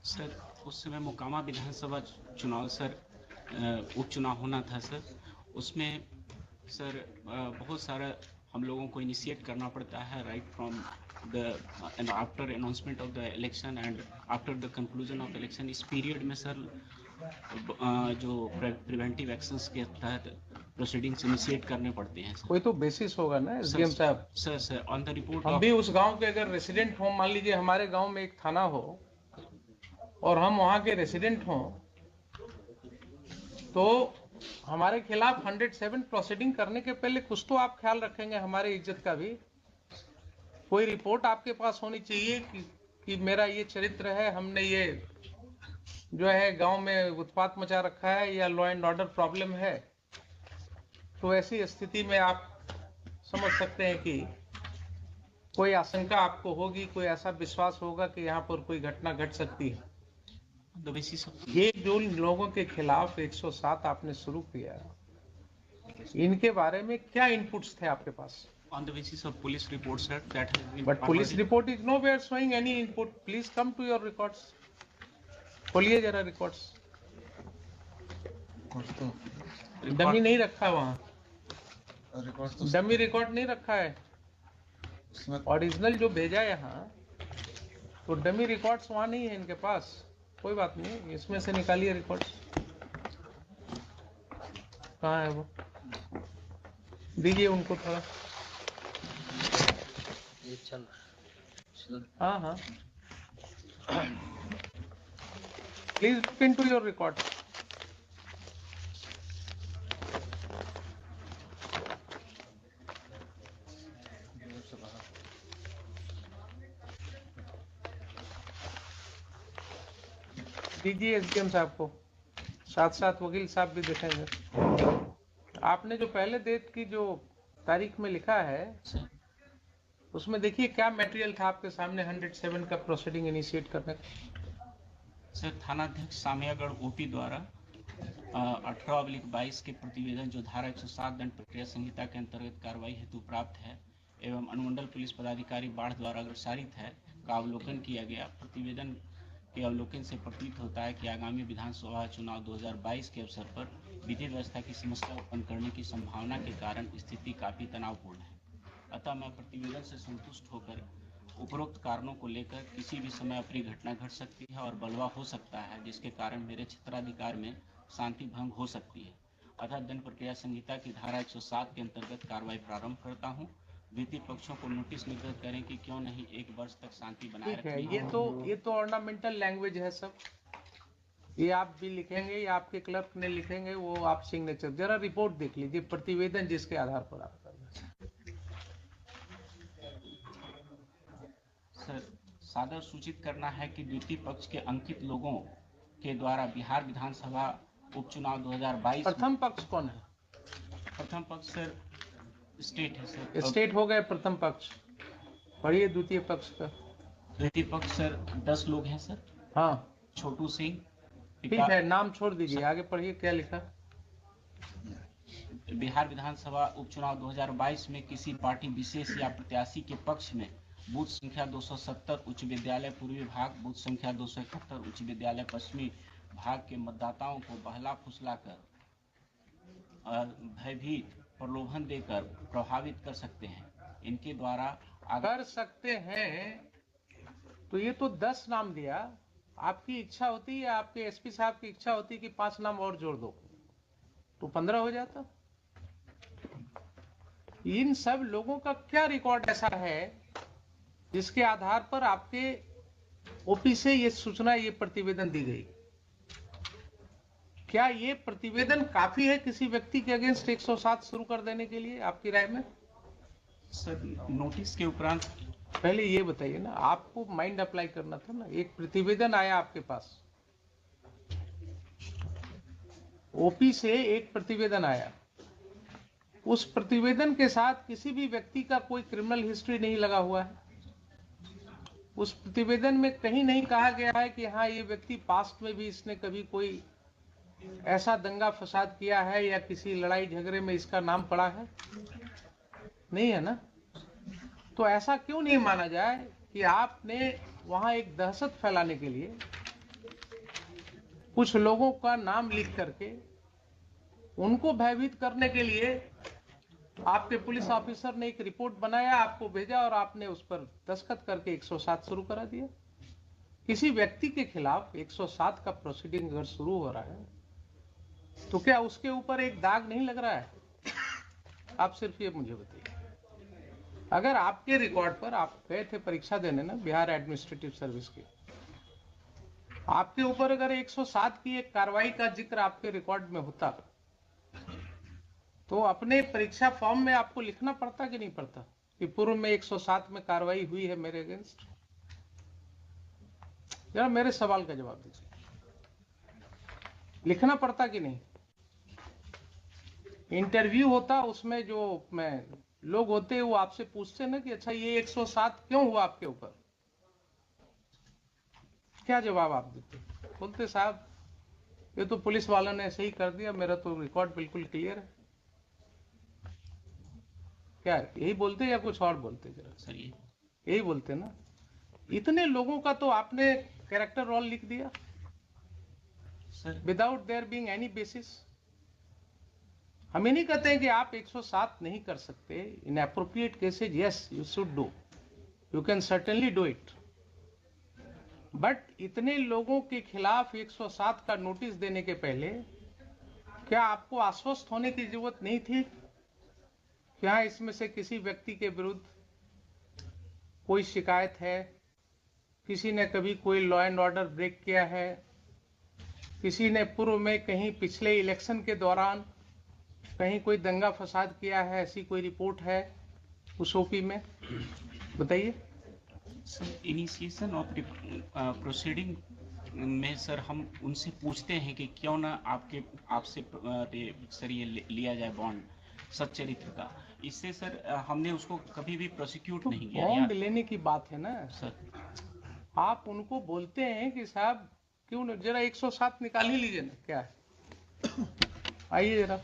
Sir उस समय मोकामा विधानसभा चुनाव सर उपचुनाव होना था सर। उसमें सर बहुत सारा हम लोगों को इनिशिएट करना पड़ता है right from the after announcement of the election and after the conclusion of election. इस पीरियड में सर जो प्रिवेंटिव एक्शंस के तहत प्रोसीडिंग्स इनिशिएट करने पड़ते हैं सर। कोई तो बेसिस होगा ना एसडीएम साहब। सर ऑन द रिपोर्ट हम भी उस गांव के अगर रेसिडेंट हो, मान लीजिए हमारे गांव में एक थाना हो और हम वहां के रेसिडेंट हों, तो हमारे खिलाफ 107 प्रोसीडिंग करने के पहले कुछ तो आप ख्याल रखेंगे हमारी इज्जत का भी। कोई रिपोर्ट आपके पास होनी चाहिए कि मेरा ये चरित्र है, हमने ये जो है गांव में उत्पात मचा रखा है या लॉ एंड ऑर्डर प्रॉब्लम है। तो ऐसी स्थिति में आप समझ सकते हैं कि कोई आशंका आपको होगी, कोई ऐसा विश्वास होगा कि यहाँ पर कोई घटना घट सकती है। ये जो लोगों के खिलाफ 107 आपने शुरू किया, इनके बारे में क्या इनपुट्स थे आपके पास? On the basis of police reports, sir, that has been. But police report is nowhere showing any input. Please come to your records. खोलिए जरा रिकॉर्ड्स। डमी नहीं रखा वहाँ, डमी रिकॉर्ड नहीं रखा है। ओरिजिनल जो भेजा यहाँ, तो डमी रिकॉर्ड्स वहाँ नहीं है इनके पास। कोई बात नहीं, इसमें से निकालिए रिकॉर्ड्स। कहाँ है वो? दीजिए उनको थोड़ा। हाँ हाँ, please look into your record. दीजिए एसडीएम साहब को, साथ साथ वकील साहब भी देखेंगे। आपने जो पहले डेट की जो तारीख में लिखा है, उसमें देखिए क्या मटेरियल था आपके सामने 107 का प्रोसीडिंग इनिशिएट करने का। सर थानाध्यक्ष सामियागढ़ ओपी द्वारा 18/22 के प्रतिवेदन जो धारा 107 दंड प्रक्रिया संहिता के अंतर्गत कार्रवाई हेतु प्राप्त है एवं अनुमंडल पुलिस पदाधिकारी बाढ़ द्वारा अग्रसारित है का अवलोकन किया गया। प्रतिवेदन के अवलोकन से प्रतीत होता है कि आगामी विधानसभा चुनाव 2022 के अवसर पर विधि व्यवस्था की समस्या उत्पन्न करने की संभावना के कारण स्थिति काफी तनावपूर्ण है। अतः मैं प्रतिवेदन से संतुष्ट होकर उपरोक्त कारणों को लेकर किसी भी समय अप्रिय घटना घट सकती है और बलवा हो सकता है, जिसके कारण मेरे क्षेत्राधिकार में शांति भंग हो सकती है। अतः दंड प्रक्रिया संहिता की धारा 107 के अंतर्गत कार्रवाई प्रारंभ करता हूँ। वित्तीय पक्षों को नोटिस निर्गत करें कि क्यों नहीं 1 वर्ष तक शांति बनाए रखें। ये तो ऑर्नामेंटल लैंग्वेज है सब। ये आप भी लिखेंगे या आपके क्लर्क ने लिखेंगे, वो आप सिग्नेचर। जरा रिपोर्ट देख लीजिए, प्रतिवेदन जिसके आधार पर आप कर रहे हैं। सर सादर सूचित करना है कि द्वितीय पक्ष के अंकित लोगों के द्वारा बिहार विधानसभा उपचुनाव 2022। प्रथम पक्ष कौन है? प्रथम पक्ष सर स्टेट है सर। स्टेट हो गए प्रथम पक्ष। पढ़िए द्वितीय पक्ष का। द्वितीय पक्ष सर 10 लोग हैं सर। हाँ छोटू सिंह। ठीक है, नाम छोड़ दीजिए, आगे पढ़िए क्या लिखा। बिहार विधानसभा उपचुनाव 2022 में किसी पार्टी विशेष या प्रत्याशी के पक्ष में बूथ संख्या 270 उच्च विद्यालय पूर्वी भाग, बूथ संख्या 271 उच्च विद्यालय पश्चिमी भाग के मतदाताओं को बहला फुसलाकर भयभीत प्रलोभन देकर प्रभावित कर सकते हैं। इनके द्वारा कर सकते हैं, तो ये तो 10 नाम दिया। आपकी इच्छा होती है, आपके एसपी साहब की इच्छा होती है कि 5 नाम और जोड़ दो, तो 15 हो जाता। इन सब लोगों का क्या रिकॉर्ड ऐसा है जिसके आधार पर आपके ओपी से ये सूचना, ये प्रतिवेदन दी गई? क्या ये प्रतिवेदन काफी है किसी व्यक्ति के अगेंस्ट 107 शुरू कर देने के लिए, आपकी राय में? सर नोटिस के उपरांत पहले ये बताइए ना, आपको माइंड अप्लाई करना था ना। एक प्रतिवेदन आया आपके पास, ओपी से एक प्रतिवेदन आया। उस प्रतिवेदन के साथ किसी भी व्यक्ति का कोई क्रिमिनल हिस्ट्री नहीं लगा हुआ है। उस प्रतिवेदन में कहीं नहीं कहा गया है कि हाँ ये व्यक्ति पास्ट में भी इसने कभी कोई ऐसा दंगा फसाद किया है या किसी लड़ाई झगड़े में इसका नाम पड़ा है, नहीं है ना। तो ऐसा क्यों नहीं माना जाए कि आपने वहां एक दहशत फैलाने के लिए कुछ लोगों का नाम लिख करके उनको भयभीत करने के लिए आपके पुलिस ऑफिसर ने एक रिपोर्ट बनाया, आपको भेजा और आपने उस पर दस्तखत करके 107 शुरू करा दिया। किसी व्यक्ति के खिलाफ 107 का प्रोसीडिंग अगर शुरू हो रहा है तो क्या उसके ऊपर एक दाग नहीं लग रहा है? आप सिर्फ ये मुझे बताइए। अगर आपके रिकॉर्ड पर, आप गए थे परीक्षा देने ना बिहार एडमिनिस्ट्रेटिव सर्विस की, आपके ऊपर अगर 107 की एक कार्रवाई का जिक्र आपके रिकॉर्ड में होता तो अपने परीक्षा फॉर्म में आपको लिखना पड़ता कि नहीं पड़ता कि पूर्व में 107 में कार्रवाई हुई है मेरे अगेंस्ट? जरा मेरे सवाल का जवाब दीजिए, लिखना पड़ता कि नहीं? इंटरव्यू होता, उसमें जो लोग होते वो आपसे पूछते ना कि अच्छा ये 107 क्यों हुआ आपके ऊपर, क्या जवाब आप देते? बोलते साहब ये तो पुलिस वालों ने ऐसे ही कर दिया, मेरा तो रिकॉर्ड बिल्कुल क्लियर है। क्या यही बोलते या कुछ और बोलते? जरा सर यही बोलते ना। इतने लोगों का तो आपने कैरेक्टर रोल लिख दिया sir without their being any basis. हम ये नहीं कहते हैं कि आप 107 नहीं कर सकते। इन appropriate cases yes you should do, you can certainly do it, but इतने लोगों के खिलाफ 107 का नोटिस देने के पहले क्या आपको आश्वस्त होने की जरूरत नहीं थी कि हाँ इसमें से किसी व्यक्ति के विरुद्ध कोई शिकायत है, किसी ने कभी कोई लॉ एंड ऑर्डर ब्रेक किया है, किसी ने पूर्व में कहीं पिछले इलेक्शन के दौरान कहीं कोई दंगा फसाद किया है, ऐसी कोई रिपोर्ट है उस ओपी में? बताइए। सर इनिशिएशन ऑफ प्रोसीडिंग में सर हम उनसे पूछते हैं कि क्यों ना आपसे सर ये लिया जाए बॉन्ड सच्चरित्र का। इससे सर हमने उसको कभी भी प्रोसिक्यूट नहीं किया। बॉन्ड लेने की बात है ना सर, आप उनको बोलते हैं कि साहब क्यों न जरा 107 निकाल ही लीजिए ना, क्या है आइए जरा,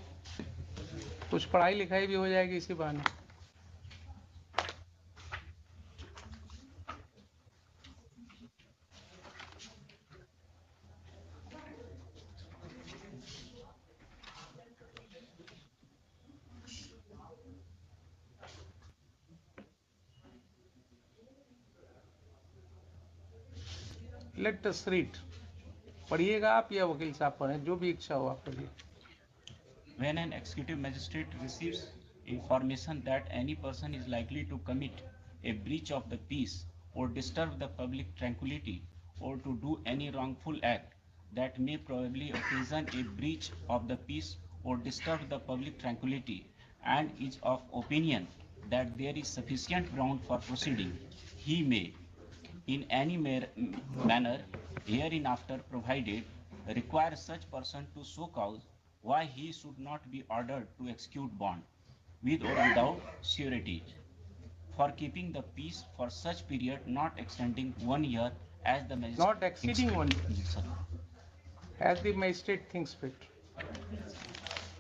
कुछ पढ़ाई लिखाई भी हो जाएगी इसी बहाने। Let us read. पढ़िएगा आप या वकील साहब पढ़ें, जो भी इच्छा हो आप पढ़िए। When an executive magistrate receives information that any person is likely to commit a breach of the peace or disturb the public tranquility or to do any wrongful act that may probably occasion a breach of the peace or disturb the public tranquility and is of opinion that there is sufficient ground for proceeding, he may, in any manner hereinafter provided, require such person to show cause why he should not be ordered to execute bond, with or without surety, for keeping the peace for such period not extending 1 year as the magistrate Not exceeding 1 year. जी sir. As the magistrate thinks fit.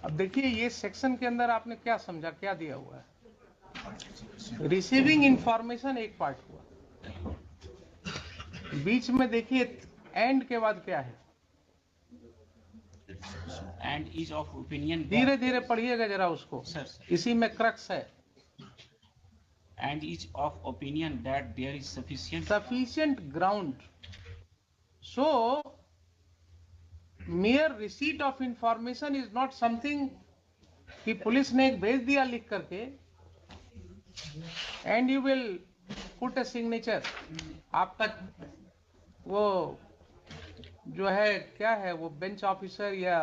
अब देखिए ये section के अंदर आपने क्या समझा, क्या दिया हुआ है? रिसीविंग इंफॉर्मेशन एक पार्ट हुआ, बीच में देखिए एंड के बाद क्या है? एंड इज ऑफ ओपिनियन, धीरे धीरे पढ़िएगा जरा उसको, सर इसी में क्रक्स है। And is of opinion that there is sufficient ground. So mere receipt of information is not something कि पुलिस ने एक भेज दिया लिख करके and you will put a signature, आपका वो जो है क्या है वो बेंच ऑफिसर या